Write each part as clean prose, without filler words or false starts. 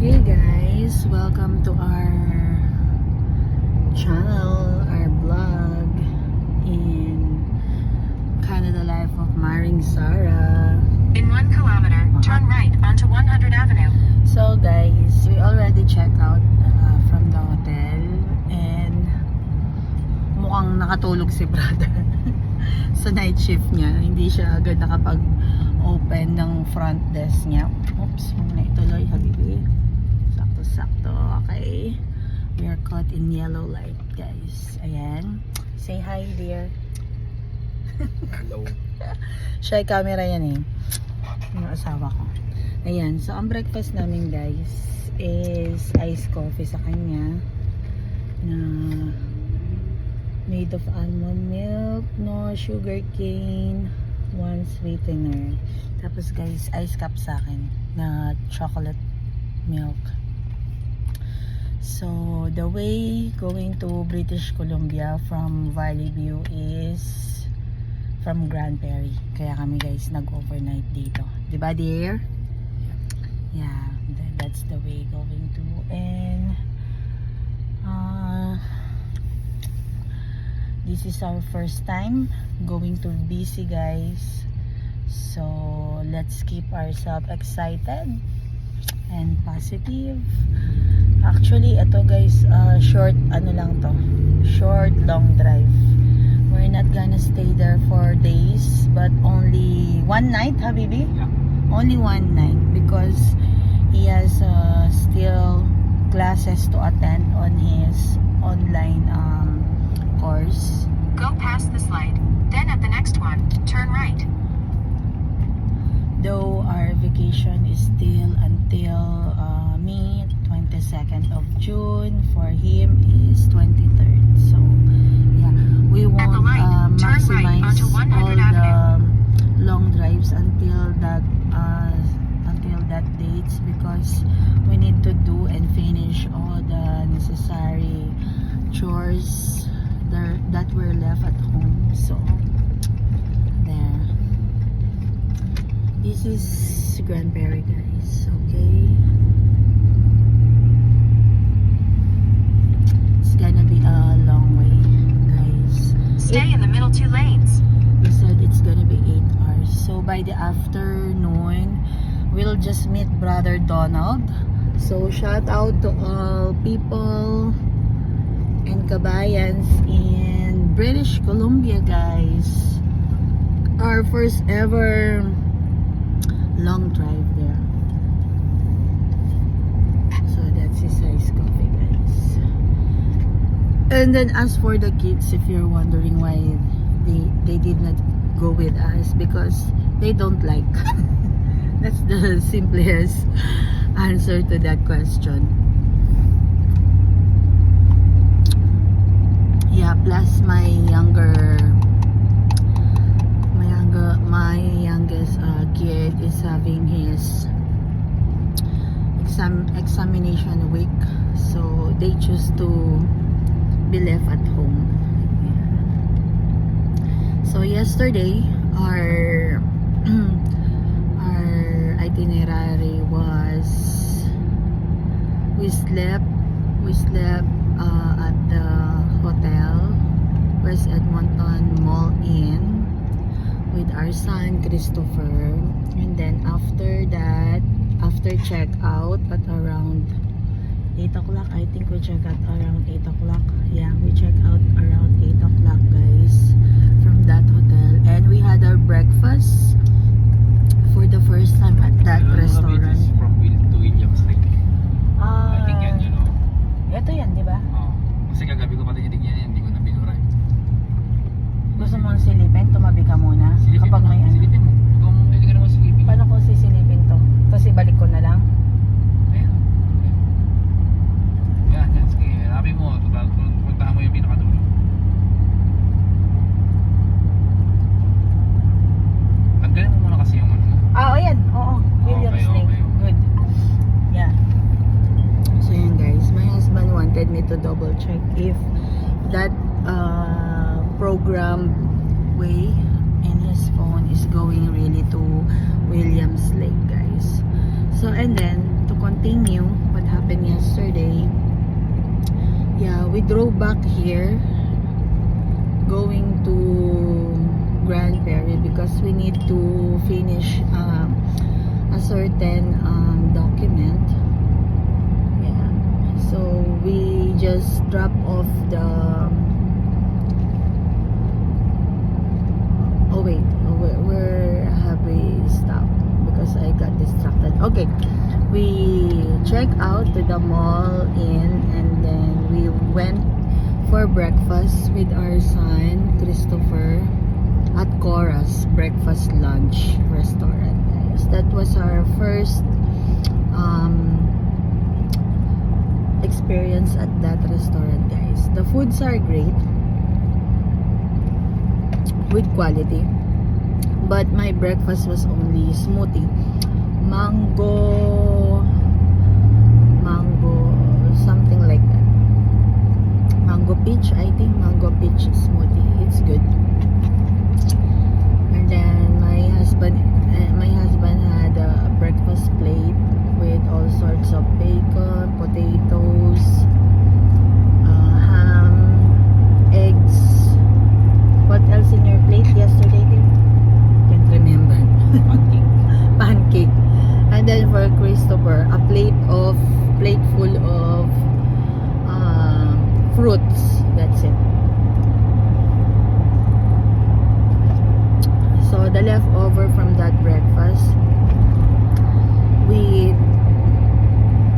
Hey guys, welcome to our channel, our vlog in Canada Life of Maring Sarah. In 1 kilometer, turn right onto 100 Avenue. So guys, we already checked out from the hotel and mukhang nakatulog si brother sa night shift niya. Hindi siya agad nakapag-open ng front desk niya. Oops, huwag na ituloy, habibi. Sakto, okay. We are caught in yellow light, guys. Ayan. Say hi, dear. Hello. Siya ay camera yan eh. Yung asawa ko. Ayan. So, ang breakfast namin, guys, is iced coffee sa kanya na made of almond milk, no sugar cane, 1 sweetener. Tapos, guys, ice cup sa akin na chocolate milk. So, the way going to British Columbia from Valley View is from Grand Prairie. Kaya kami guys nag-overnight dito. Diba dear? Yeah, that's the way going to. And this is our first time going to BC guys. So, let's keep ourselves excited and positive. Actually, ito guys, short, short long drive. We're not gonna stay there for days, but only one night, Habibi? Yeah. Only one night, because he has still classes to attend on his online course. Go past this light, then at the next one, turn right. Though our vacation is still until May 22nd of June, for him is 23rd. So yeah, we At the won't light, turn right maximize onto 100 all the Avenue. long drives until that dates, because we need to do and finish all the necessary chores that were left at home. So there. This is Grand Prairie guys, okay? It's gonna be a long way guys. Stay in the middle 2 lanes. They said it's gonna be 8 hours. So by the afternoon, we'll just meet Brother Donald. So shout out to all people and kabayans in British Columbia guys. Our first ever long drive there. So that's his ice coffee guys. And then as for the kids, if you're wondering why they did not go with us, because they don't like. That's the simplest answer to that question. Yeah, plus my youngest kid is having his examination week, so they choose to be left at home. So yesterday our itinerary was we slept at the hotel West Edmonton Mall Inn with our son Christopher, and then after that, after check out at around 8 o'clock, I think we check out around 8 o'clock. Yeah, we check out around 8 o'clock guys from that hotel, and we had our breakfast for the first time at that restaurant. From Will to Williams Lake. I think yan yun, no? Ito yan, di ba? Oo. Kasi kagabi ko pati yan, hindi ko na binura. Gusto mong silipin? Tumabi ka muna. Silipin Kapag mo, may ano. silipin mo. Ikaw mo, hindi ka naman silipin. Paano ko sisilipin to? Tapos ibalik ko na lang? Ayan. Yan, sige. Sabi mo, puntahan mo yung pinakadulo. Tanggalin mo muna kasi yung ano. Ah, ayan. Oo. Williams Okay, Lake. okay. Good. Yeah. So yan guys, my husband wanted me to double check if that program way in his phone is going really to Williams Lake guys. So and then to continue what happened yesterday. Yeah, we drove back here going to Grand Prairie because we need to finish a certain document. Yeah, so we just drop off the where have we stopped because I got distracted. Okay, we check out to the mall and then we went for breakfast with our son Christopher at Cora's breakfast lunch restaurant, guys. That was our first experience at that restaurant, guys. The foods are great with quality, but my breakfast was only smoothie, mango something like that, mango peach, I think mango peach smoothie. It's good. And then my husband had a breakfast plate with all sorts of bacon, potatoes, ham, eggs. What else in your plate yesterday? Can't remember. Pancake. And then for Christopher, a plate full of fruits. That's it. So the leftover from that breakfast, we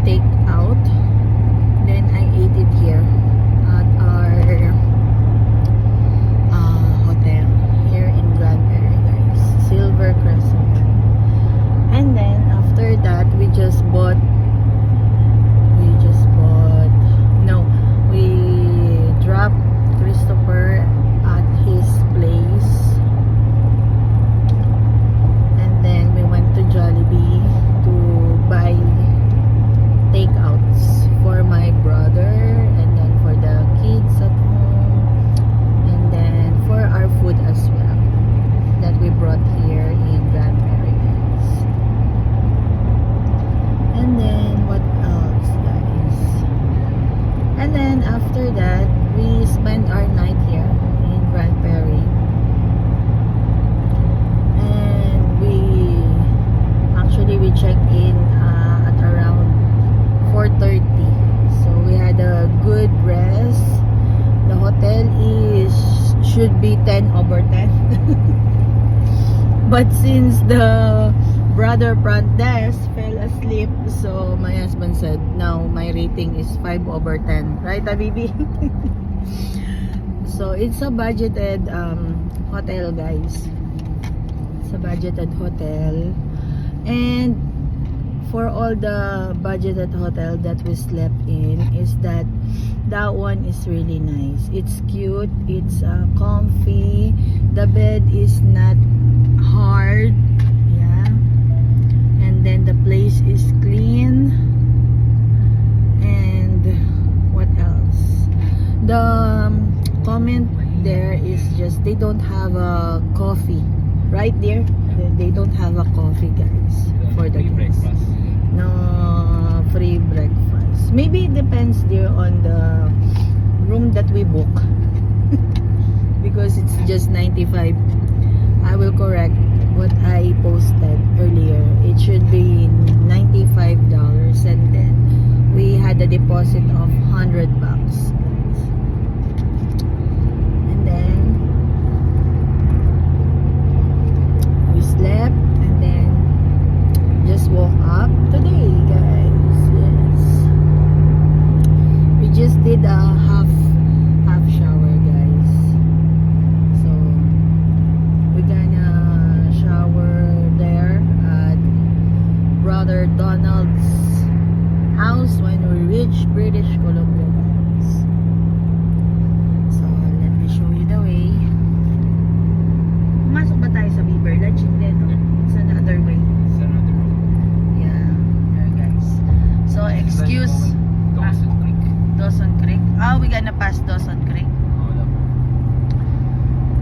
take out. Then I ate it here at our hotel here in Grand Prairie, guys. Silver Crescent. And then after that, we dropped Christopher at his place. And then we went to Jollibee to buy takeouts for my brother and then for the kids at home and then for our food as well that we brought here in Grand Prairie, guys. And then what else, guys? And then after that, we spent our night here in Grand Prairie. And we checked in at around 4:30. So we had a good rest. The hotel should be 10/10. But since the brother front desk fell asleep, so my husband said, now my rating is 5/10. Right, Habibi? So it's a budgeted hotel, guys. It's a budgeted hotel. And for all the budgeted hotel that we slept in, is that one is really nice. It's cute, it's comfy, the bed is not hard, yeah, and then the place is clean. And what else? The comment there is just they don't have a coffee right there. They don't have a coffee, guys, for the guests. No free breakfast. Maybe it depends there on the room that we book. Because it's just 95. I will correct what I posted earlier. It should be $95, and then we had a deposit of $100, guys. And then we slept and then just woke up today, guys. Yes, we just did a half shower, guys. So we're gonna shower there at Brother Donald's house when we reach British Columbia, guys. So let me show you the way. Pumasok ba tayo sa Beaver Lodge? Hindi, no? It's another way. It's another road. Yeah, there, guys. So excuse Dawson Creek. Dawson Creek. Oh, we gonna pass Dawson Creek.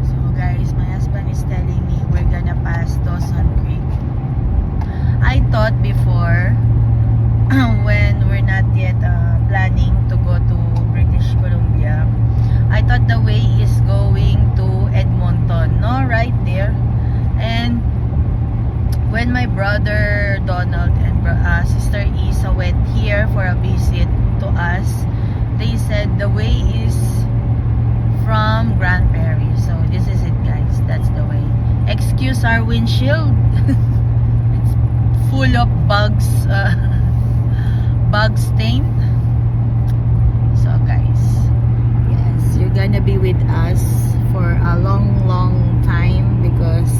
So guys, my husband is telling me we're gonna pass Dawson Creek. I thought before when we're not yet when my brother Donald and sister Isa went here for a visit to us, they said the way is from Grand Prairie. So this is it, guys. That's the way. Excuse our windshield. It's full of bugs, bug stain. So guys, yes, you're gonna be with us for a long time because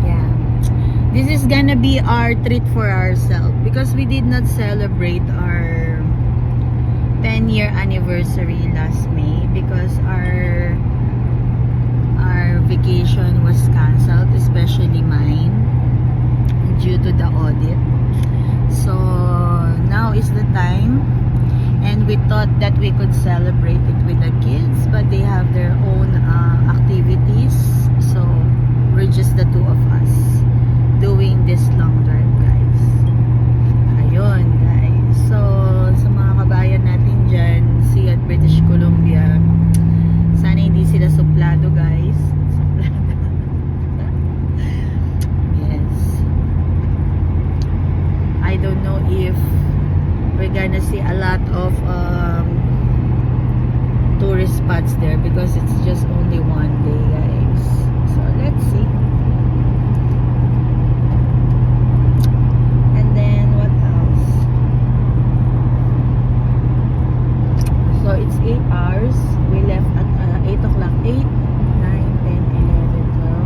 yeah, this is gonna be our treat for ourselves because we did not celebrate our 10-year anniversary last May because our vacation was cancelled, especially mine, due to the audit. So now is the time, and we thought that we could celebrate it with the kids, but they have their own activities, so we're just the two of us doing this long drive, guys. Ayun, guys. So sa mga kabayan natin dyan, see at British Columbia, sana hindi sila suplado, guys. Suplado. Yes. I don't know if we're gonna see a lot of tourist spots there because it's just only one day, guys. So let's see. And then what else? So it's 8 hours. We left at 8 o'clock. 8, 9, 10, 11, 12,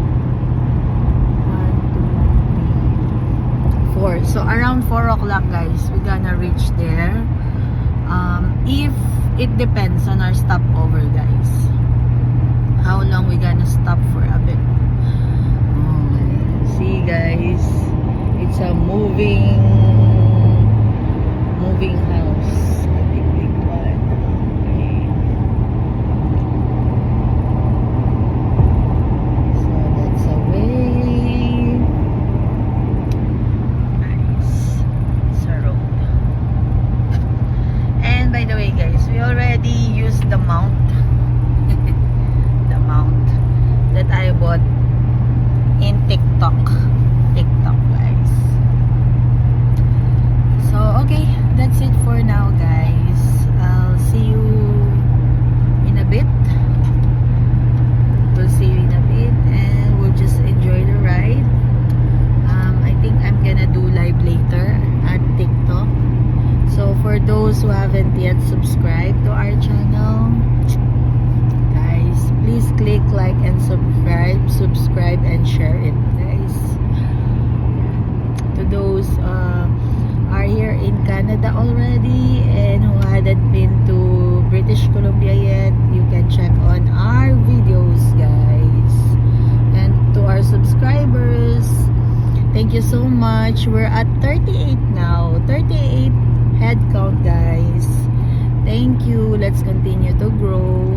1, 2, 3, 4. So around 4 o'clock, guys, we're gonna reach there. If it depends on our stopover, guys, how long we gonna stop for a bit. See, guys, it's a moving house. A big one. Okay. So that's a way. Nice. It's a road. And by the way, guys, we already used the mount. The mount that I bought in TikTok, guys. So okay, that's it for now, guys. I'll see you in a bit. We'll see you in a bit, and we'll just enjoy the ride. I think I'm gonna do live later at TikTok. So for those who haven't yet subscribed to our channel, guys, please click like and subscribe and share it, guys. To those are here in Canada already and who hadn't been to British Columbia yet, you can check on our videos, guys. And to our subscribers, thank you so much. We're at 38 now. 38 head count, guys. Thank you. Let's continue to grow.